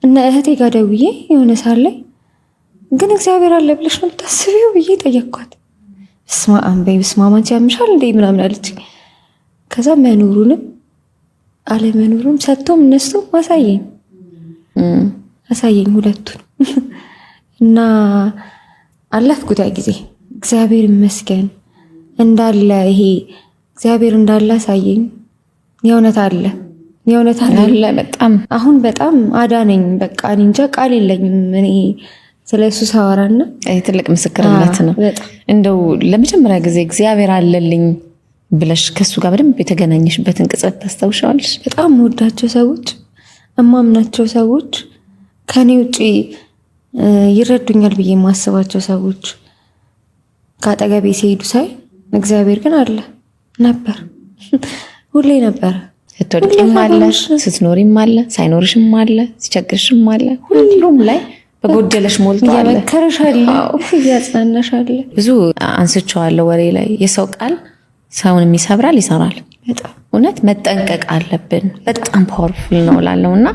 እና እህቴ ጋር ደውዬ የሆነ ሳለ ግን እግዚአብሔር አለ ብለሽ ነው የምታስቢው ብዬ ጠየቅኳት። በስመ አብ በይ በስመ አብ አንቺ ያምሻል እንዴ ምናምን አለች። ከዛ መኖሩንም አለመኖሩንም ሰጥቶም እነሱም አሳየኝ ሁለቱን እና አለፍኩት ያ ጊዜ እግዚአብሔር ይመስገን እንዳለ ይሄ እግዚአብሔር እንዳለ አሳየኝ። የእውነት አለ በጣም አሁን በጣም አዳነኝ። በቃ እኔ እንጃ ቃል የለኝም እኔ ስለሱ ሳወራና ትልቅ ምስክርነት ነው። እንደው ለመጀመሪያ ጊዜ እግዚአብሔር አለልኝ ብለሽ ከሱ ጋር በደንብ የተገናኘሽበትን ቅጽበት ታስታውሻለሽ? በጣም ወዳቸው ሰዎች እማምናቸው ሰዎች ከኔ ውጪ ይረዱኛል ብዬ የማስባቸው ሰዎች ከአጠገቤ ሲሄዱ ሳይ እግዚአብሔር ግን አለ ነበር ሁሌ ነበር። ስትወድቂም አለ፣ ስትኖሪም አለ፣ ሳይኖርሽም አለ፣ ሲቸግርሽም አለ፣ ሁሉም ላይ በጎደለሽ ሞልቶ አለ። ያመከረሻል፣ ያጽናናሻል። ብዙ አንስቼዋለሁ ወሬ ላይ የሰው ቃል ሰውን ይሰብራል፣ ይሰራል። እውነት መጠንቀቅ አለብን። በጣም ፓወርፉል ነው ላለውና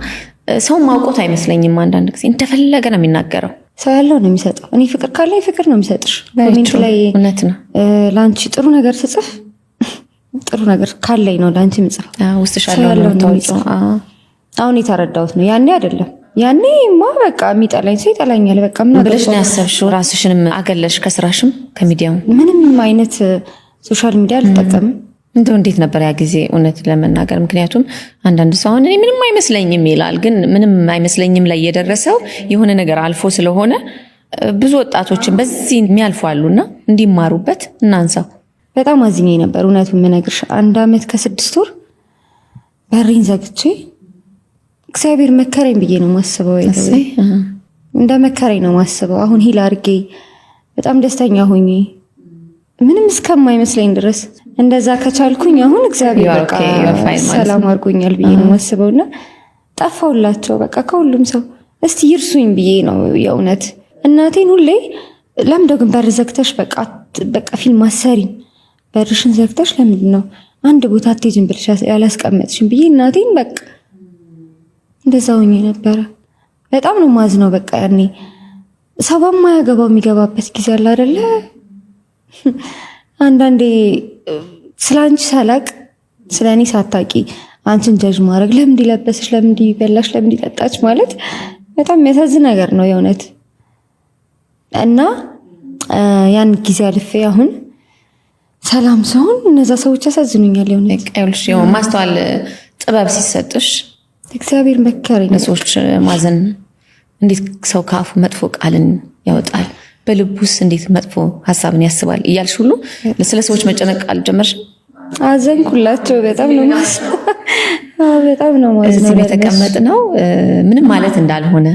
ሰው ማውቆት አይመስለኝም። አንዳንድ ጊዜ እንደፈለገ ነው የሚናገረው። ሰው ያለው ነው የሚሰጠው። እኔ ፍቅር ካለኝ ፍቅር ነው የሚሰጥሽ። ኮሜንት ላይ እውነት ነው። ላንቺ ጥሩ ነገር ስጽፍ ጥሩ ነገር ካለኝ ነው ላንቺ ምጽፍ። ውስጥሽ ያለው ነው። አሁን የተረዳሁት ነው። ያኔ አይደለም። ያኔማ በቃ የሚጠላኝ ሰው ይጠላኛል በቃ ምን ብለሽ ነው ያሰብሽው። ራስሽንም አገለሽ ከስራሽም ከሚዲያው። ምንም አይነት ሶሻል ሚዲያ አልተጠቀምም። እንደው እንዴት ነበር ያ ጊዜ እውነት ለመናገር? ምክንያቱም አንዳንድ ሰው እኔ ምንም አይመስለኝም ይላል። ግን ምንም አይመስለኝም ላይ የደረሰው የሆነ ነገር አልፎ ስለሆነ ብዙ ወጣቶችን በዚህ የሚያልፉ አሉና እንዲማሩበት እናንሳው። በጣም አዝኜ ነበር እውነቱን የምነግርሽ። 1 ዓመት ከ6 ወር በሬን ዘግቼ እግዚአብሔር መከረኝ ብዬ ነው ማስበው። እንደ መከረኝ ነው ማስበው። አሁን ሂል አድርጌ በጣም ደስተኛ ሆኜ ምንም እስከማይመስለኝ ድረስ እንደዛ ከቻልኩኝ አሁን እግዚአብሔር በቃ ሰላም አድርጎኛል ብዬ ነው ማስበውና ጠፋውላቸው በቃ ከሁሉም ሰው እስቲ ይርሱኝ ብዬ ነው የእውነት። እናቴን ሁሌ ለምንድነው ግን በር ዘግተሽ በቃ ፊልም አሰሪኝ በርሽን ዘግተሽ ለምንድን ነው አንድ ቦታ አትሄጂም ብለሽ ያላስቀመጥሽኝ ብዬ እናቴን በቃ እንደዛ ሆኜ ነበረ። በጣም ነው ማዝነው በቃ ያኔ ሰባማ ያገባው የሚገባበት ጊዜ አለ አይደለ? አንዳንዴ ስላንቺ ሳላቅ ስለኔ ሳታቂ አንቺን ጀጅ ማድረግ ለምን ይለበስሽ ለምን ይበላሽ ለምን ይጠጣች ማለት በጣም የሚያሳዝን ነገር ነው የእውነት። እና ያን ጊዜ አልፌ አሁን ሰላም ሰውን እነዛ ሰዎች ያሳዝኑኛል የእውነት። ቀይልሽ ማስተዋል ጥበብ ሲሰጥሽ እግዚአብሔር መከረኝ። ለሰዎች ማዘን እንዴት ሰው ካፉ መጥፎ ቃልን ያወጣል በልቡስ እንዴት መጥፎ ሐሳብን ያስባል እያልሽ ሁሉ ስለ ሰዎች መጨነቅ አልጀመርሽም? አዘንኩላቸው። በጣም ነው ማዝነው። እዚህ የተቀመጥነው ምንም ማለት እንዳልሆነ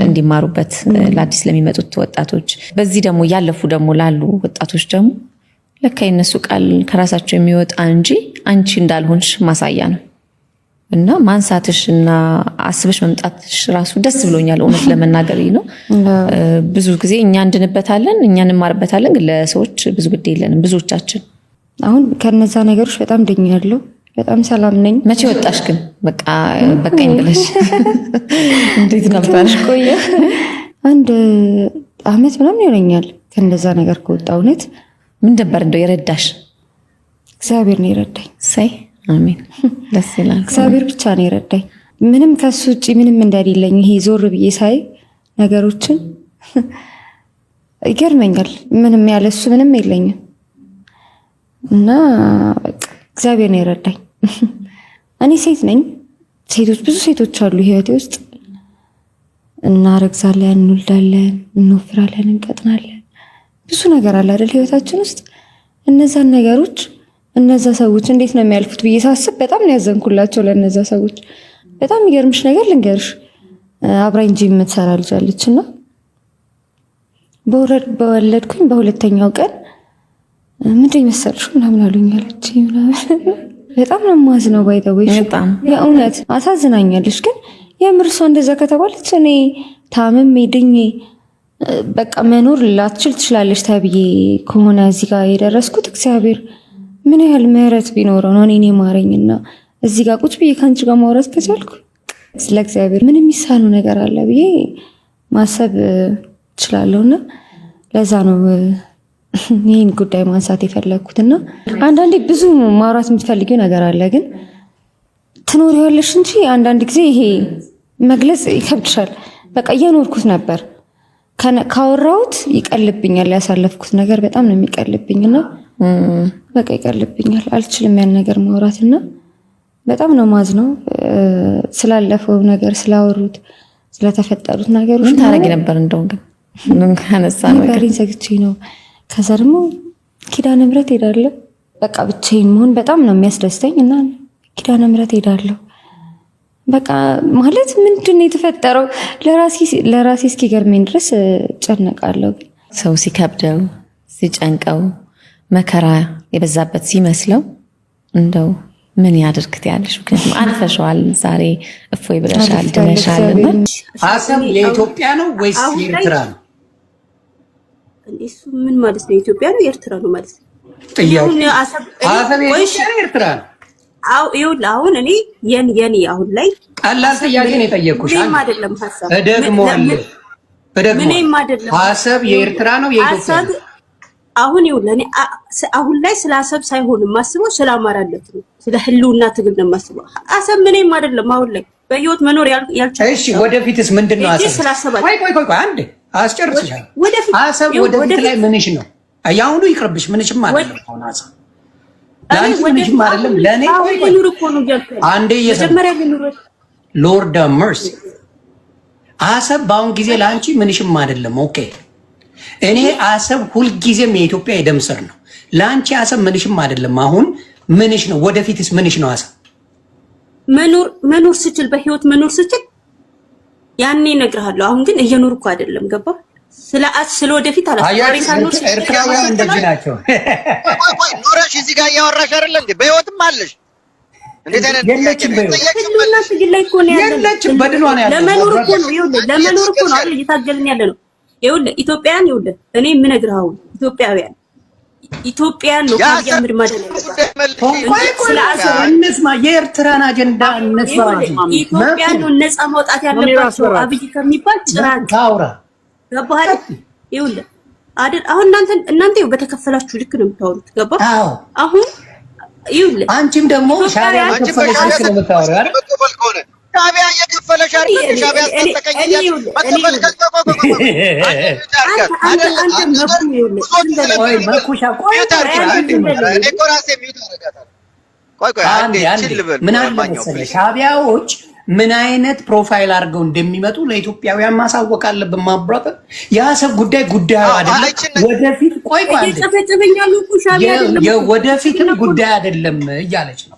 እንዲማሩበት ለአዲስ ለሚመጡት ወጣቶች፣ በዚህ ደግሞ ያለፉ ደግሞ ላሉ ወጣቶች ደግሞ ለካ የነሱ ቃል ከራሳቸው የሚወጣ እንጂ አንቺ እንዳልሆንሽ ማሳያ ነው። እና ማንሳትሽና አስበሽ መምጣትሽ ራሱ ደስ ብሎኛል እውነት ለመናገር ነው። ብዙ ጊዜ እኛ እንድንበታለን እኛ እንማርበታለን፣ ግን ለሰዎች ብዙ ግድ የለንም ብዙዎቻችን። አሁን ከነዛ ነገሮች በጣም ድኛለሁ። በጣም ሰላም ነኝ። መቼ ወጣሽ ግን በቃኝ ብለሽ? እንዴት ነበር? ቆየ 1 ዓመት ምናምን ይሆነኛል ከነዛ ነገር ከወጣ። እውነት ምን ነበር እንደው የረዳሽ? እግዚአብሔር ነው የረዳኝ። ሳይ አሜን። ደስ ይላል። እግዚአብሔር ብቻ ነው የረዳኝ። ምንም ከሱ ውጪ ምንም እንደሌለኝ ይሄ ዞር ብዬ ሳይ ነገሮችን ይገርመኛል። ምንም ያለሱ ምንም የለኝም እና በቃ እግዚአብሔር ነው የረዳኝ። እኔ ሴት ነኝ። ብዙ ሴቶች አሉ ህይወቴ ውስጥ። እናረግዛለን፣ እንወልዳለን፣ እንወፍራለን፣ እንቀጥናለን። ብዙ ነገር አለ አይደል ህይወታችን ውስጥ። እነዛን ነገሮች እነዛ ሰዎች እንዴት ነው የሚያልፉት ብዬ ሳስብ በጣም ነው ያዘንኩላቸው ለነዛ ሰዎች። በጣም የሚገርምሽ ነገር ልንገርሽ። አብራኝ ጂም የምትሰራ ልጅ አለችና በወለድኩኝ በሁለተኛው ቀን ምንድን መሰልሽ ምናምን አሉኝ አለች። በጣም ነው ማዝነው ባይተወሽ። የእውነት አሳዝናኛለች። ግን የምርሷ እንደዛ ከተባለች እኔ ታምሜ ድኜ በቃ መኖር ላትችል ትችላለች ተብዬ ከሆነ እዚህ ጋር የደረስኩት እግዚአብሔር ምን ያህል ምህረት ቢኖረው ነው እኔ ማረኝና እዚህ ጋር ቁጭ ብዬ ካንቺ ጋር ማውራት ከቻልኩ ስለ እግዚአብሔር ምን የሚሳነው ነገር አለ ብዬ ማሰብ እችላለሁና ለዛ ነው ይህን ጉዳይ ማንሳት የፈለግኩትና አንዳንዴ ብዙ ማውራት የምትፈልጊው ነገር አለ ግን ትኖሪዋለሽ እንጂ አንዳንድ ጊዜ ይሄ መግለጽ ይከብድሻል። በቃ እየኖርኩት ነበር ካወራሁት ይቀልብኛል። ያሳለፍኩት ነገር በጣም ነው የሚቀልብኝና በቃ ይቀልብኛል። አልችልም ያን ነገር ማውራትና በጣም ነው ማዝነው ስላለፈው ነገር ስላወሩት ስለተፈጠሩት ነገሮች። ምን ታረጊ ነበር እንደው ግን ምን ካነሳ ነው በሪን ዘግቼ ነው። ከዛ ደግሞ ኪዳነ ምሕረት ሄዳለሁ። በቃ ብቻዬን መሆን በጣም ነው የሚያስደስተኝ እና ኪዳነ ምሕረት ሄዳለሁ። በቃ ማለት ምንድነው የተፈጠረው ለራሴ እስኪገርመኝ ድረስ ጨነቃለሁ። ሰው ሲከብደው ሲጨንቀው መከራ የበዛበት ሲመስለው እንደው ምን ያድርግት ያለሽ? ምክንያቱም አልፈሽዋል። ዛሬ እፎይ ብለሻል፣ ድነሻልና አሰብ የኢትዮጵያ ነው ወይስ የኤርትራ ነው? እሱ ምን ማለት ነው? ኢትዮጵያ ነው የኤርትራ ነው ማለት ነው? አሰብ የኢትዮጵያ ነው የኤርትራ ነው? አው ይኸውልህ አሁን እኔ የኔ አሁን ላይ ቀላል ጥያቄ ነው የጠየቅኩሽ። ምንም አይደለም ሐሳብ እደግመዋለሁ። ምንም አይደለም። አሰብ የኤርትራ ነው የኢትዮጵያ ነው? አሁን ይኸውልህ እኔ አሁን ላይ ስለ አሰብ ሳይሆን የማስበው ስለ አማራነት ነው፣ ስለ ህልውና ትግል ነው የማስበው። አሰብ ምንም አይደለም አሁን ላይ በህይወት መኖር ያልቻለ። እሺ ወደፊትስ ምንድን ነው አሰብ? ቆይ አንዴ አስጨርስሻለሁ። አሰብ ወደፊት ላይ ምንሽ ነው? ያሁኑ ይቅርብሽ። ምንሽም አይደለም አሁን አሰብ ለአንቺ ምንሽም አይደለም ለእኔ። አንዴ ሎርድ መርሲ አሰብ በአሁን ጊዜ ለአንቺ ምንሽም አይደለም። ኦኬ እኔ አሰብ ሁልጊዜም የኢትዮጵያ የደም ስር ነው። ለአንቺ አሰብ ምንሽም አይደለም። አሁን ምንሽ ነው? ወደፊትስ ምንሽ ነው? አሰብ መኖር ስችል በህይወት መኖር ስችል ያኔ እነግርሃለሁ። አሁን ግን እየኖርኩ አይደለም። ገባ? ስለ ወደፊት አላስቀሪሳኖች ኤርትራውያን እንደዚህ ናቸው። ቆይ ኖረሽ እዚህ ጋር እያወራሽ አይደለ እንዴ? በህይወትም አለሽ እንዴት አይነት የለችም። ህልውና ትግል ላይ እኮ ነው ያለነው። የለችም። በድሏ ነው ያለው። ለመኖር እኮ ነው ለመኖር እኮ ነው አይደል እየታገልን ያለ ነው። ይኸውልህ ኢትዮጵያን ይኸውልህ እኔ የምነግርህ አሁን ኢትዮጵያን ነው ከጀምር ማደለ እንስማ፣ የኤርትራን አጀንዳ እንስማ። ኢትዮጵያን ነው ነፃ ማውጣት ያለባቸው አብይ ከሚባል ጭራቅ ታውራ ገባህ? ይኸውልህ አይደል አሁን እናንተ በተከፈላችሁ ልክ ነው የምታወሩት። ገባህ? አሁን ይኸውልህ አንቺም ደግሞ ሻቢያ ተከፈለሽ ልክ ነው የምታወሪው አይደል? ሻቢያ እየከፈለሽ አይደል? ሻቢያ ተጠቀኝ መከፈል ሻቢያዎች ምን አይነት ፕሮፋይል አድርገው እንደሚመጡ ለኢትዮጵያውያን ማሳወቅ አለብን። ማብራት የአሰብ ጉዳዩ አይደለም። ወደፊት ወደፊትም ጉዳይ አይደለም እያለች ነው።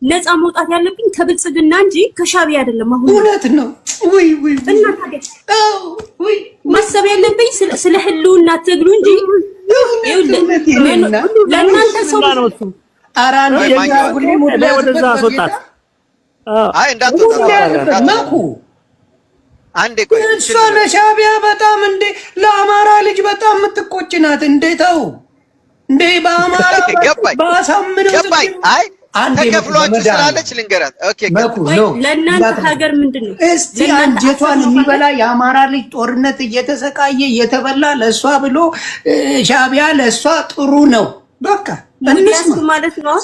ነፃ መውጣት ያለብኝ ከብልጽግና እንጂ ከሻቢያ አይደለም። አሁን እውነት ነው ወይ ማሰብ ያለብኝ ስለ ህልውና ትግሉ እንጂ ለእናንተ ሰው አራን ወደዛ አስወጣት። አይ እንዳትወጣ መኩ አንዴ ቆይ እሷ ለሻቢያ በጣም እንደ ለአማራ ልጅ በጣም የምትቆጭ ናት። እንዴታው እንዴ በአማራ ባሳምነው ገባኝ። አይ ተከፍሏችሁ ስላለች ልንገራት። ኦኬ ለእናንተ ሀገር ምንድነው? እስቲ አንጀቷን የሚበላ የአማራ ልጅ ጦርነት እየተሰቃየ እየተበላ ለእሷ ብሎ ሻቢያ ለእሷ ጥሩ ነው በቃ እነሱ ማለት ነው።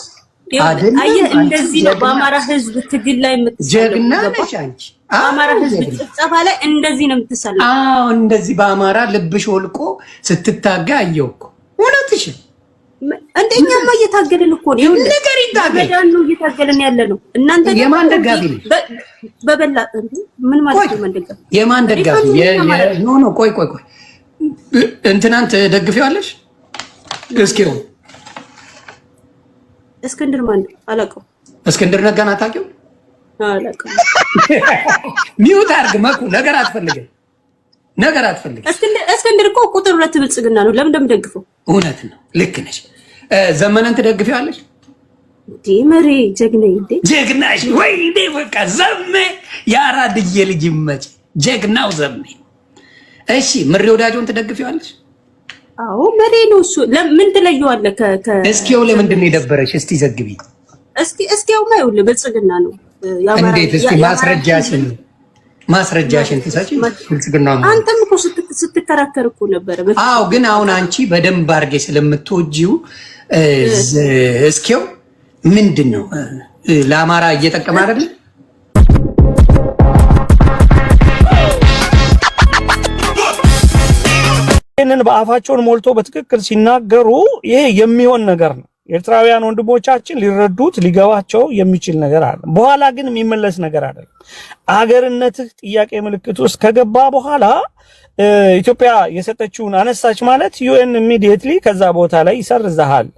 አየህ እንደዚህ ነው በአማራ ህዝብ ትግል ላይ ጀግና ነሽ አንቺ። በአማራ ህዝብ ጭፍጨፋ ላይ እንደዚህ ነው የምትሰለው። አዎ እንደዚህ በአማራ ልብሽ ወልቆ ስትታጋ አየሁ እኮ። እውነትሽን እንደኛማ እየታገልን እኮ ነው። ነገር ይታገል ነው እየታገልን ያለ ነው። እናንተ የማን ደጋፊ ነሽ? በበላ ምን ማለት ነው? መንደጋፊ የማን ደጋፊ? ኖ ቆይ እንትናን ትደግፊዋለሽ? እስኪ ነው እስክንድር ማን አላውቀው። እስክንድር ነጋን አታውቂው? አላውቀው። ሚውት አድርግ መኩ። ነገር አትፈልግም። እስክንድር እኮ ቁጥር 2 ብልጽግና ነው። ለምን እንደምደግፈው? እውነት ነው። ልክ ነሽ። ዘመነን ትደግፊዋለሽ? መሪ ጀግናሽ ወይ በቃ ዘሜ የአራድዬ ልጅ ይመጭ ጀግናው ዘሜ። እሺ ምሬ ወዳጆን ትደግፊዋለሽ? አዎ መሪ ነው እሱ። ለምን ትለየዋለህ? እስኪው ለምንድን ነው የደበረሽ? እስቲ ዘግቢ። እስኪ ያው ማይውል ብልጽግና ነው እንዴት? እስኪ ማስረጃሽን ትሰጪ። ብልጽግና ነው። አንተም እኮ ስትከራከር እኮ ነበር። አዎ፣ ግን አሁን አንቺ በደንብ አድርጌ ስለምትወጂው እስኪው ምንድን ነው ለአማራ እየጠቀመ አይደል? ይህንን በአፋቸውን ሞልቶ በትክክል ሲናገሩ ይሄ የሚሆን ነገር ነው። ኤርትራውያን ወንድሞቻችን ሊረዱት ሊገባቸው የሚችል ነገር አለ። በኋላ ግን የሚመለስ ነገር አይደለም። አገርነትህ ጥያቄ ምልክት ውስጥ ከገባ በኋላ ኢትዮጵያ የሰጠችውን አነሳች ማለት ዩኤን ኢሚዲየትሊ ከዛ ቦታ ላይ ይሰርዝሃል፣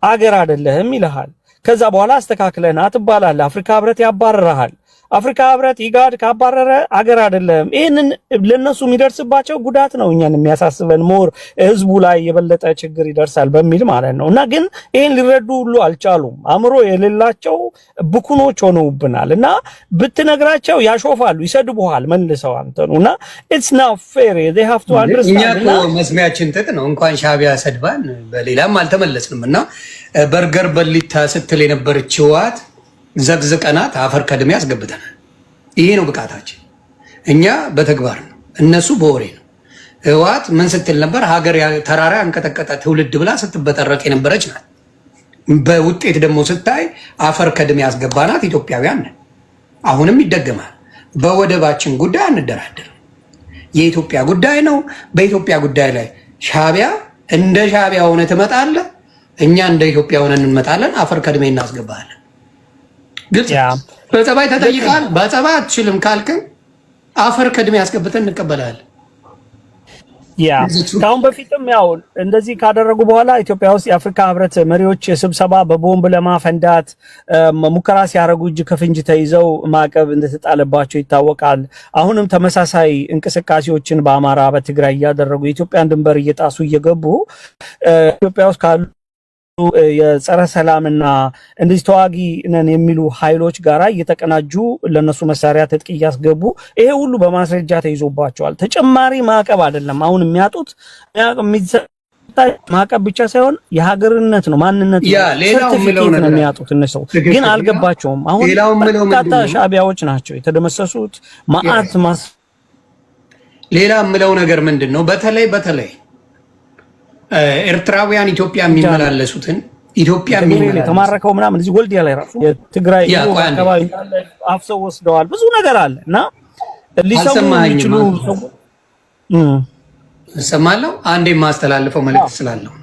አገር አይደለህም ይልሃል። ከዛ በኋላ አስተካክለና ትባላለህ። አፍሪካ ህብረት ያባረረሃል። አፍሪካ ህብረት ኢጋድ ካባረረ አገር አይደለም። ይሄንን ለነሱ የሚደርስባቸው ጉዳት ነው እኛን የሚያሳስበን፣ ሞር ህዝቡ ላይ የበለጠ ችግር ይደርሳል በሚል ማለት ነው። እና ግን ይሄን ሊረዱ ሁሉ አልቻሉም። አእምሮ የሌላቸው ብኩኖች ሆነውብናል። እና ብትነግራቸው ያሾፋሉ፣ ይሰድቡሃል መልሰው አንተኑ። እና ኢትስ ናት ፌር they have to understand። እኛ እኮ መስሚያችን ጥጥ ነው። እንኳን ሻቢያ ሰድባን በሌላም አልተመለስንም። እና በርገር በሊታ ስትል የነበረች ህወሓት ዘግዝቀናት አፈር ከድሜ ያስገብተናል። ይሄ ነው ብቃታችን። እኛ በተግባር ነው፣ እነሱ በወሬ ነው። ህወሓት ምን ስትል ነበር? ሀገር ተራራ አንቀጠቀጠ ትውልድ ብላ ስትበጠረቅ የነበረች ናት። በውጤት ደግሞ ስታይ አፈር ከድሜ ያስገባናት ኢትዮጵያውያን ነን። አሁንም ይደገማል። በወደባችን ጉዳይ አንደራደርም። የኢትዮጵያ ጉዳይ ነው። በኢትዮጵያ ጉዳይ ላይ ሻቢያ እንደ ሻቢያ ሆነ ትመጣለህ፣ እኛ እንደ ኢትዮጵያ ሆነን እንመጣለን። አፈር ከድሜ እናስገባለን። ግልጽ በጸባይ ተጠይቃል። በጸባይ አትችልም ካልክን አፈር ከድሜ ያስገብተን እንቀበላለን። ከአሁን በፊትም ያው እንደዚህ ካደረጉ በኋላ ኢትዮጵያ ውስጥ የአፍሪካ ህብረት መሪዎች ስብሰባ በቦምብ ለማፈንዳት ሙከራ ሲያደርጉ እጅ ከፍንጅ ተይዘው ማዕቀብ እንደተጣለባቸው ይታወቃል። አሁንም ተመሳሳይ እንቅስቃሴዎችን በአማራ በትግራይ እያደረጉ የኢትዮጵያን ድንበር እየጣሱ እየገቡ ኢትዮጵያ ውስጥ ካሉ የጸረ ሰላምና እንደዚህ ተዋጊ ነን የሚሉ ኃይሎች ጋራ እየተቀናጁ ለነሱ መሳሪያ ትጥቅ እያስገቡ ይሄ ሁሉ በማስረጃ ተይዞባቸዋል። ተጨማሪ ማዕቀብ አይደለም አሁን የሚያጡት ማዕቀብ ብቻ ሳይሆን የሀገርነት ነው፣ ማንነት ነው፣ ሰርቲፊኬት ነው የሚያጡት። እነሱ ግን አልገባቸውም። አሁን በርካታ ሻቢያዎች ናቸው የተደመሰሱት። ሌላ የምለው ነገር ምንድን ነው? በተለይ ኤርትራውያን ኢትዮጵያ የሚመላለሱትን የተማረከው ምናምን እዚህ ወልዲያ ላይ ራሱ የትግራይ አካባቢ አፍሰው ወስደዋል። ብዙ ነገር አለ እና ሊሰሙ የሚችሉ እሰማለሁ። አንዴ የማስተላልፈው መልዕክት ስላለው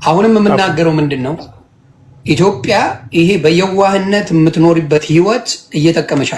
አሁንም የምናገረው ምንድን ነው? ኢትዮጵያ ይሄ በየዋህነት የምትኖሪበት ህይወት እየጠቀመሻል።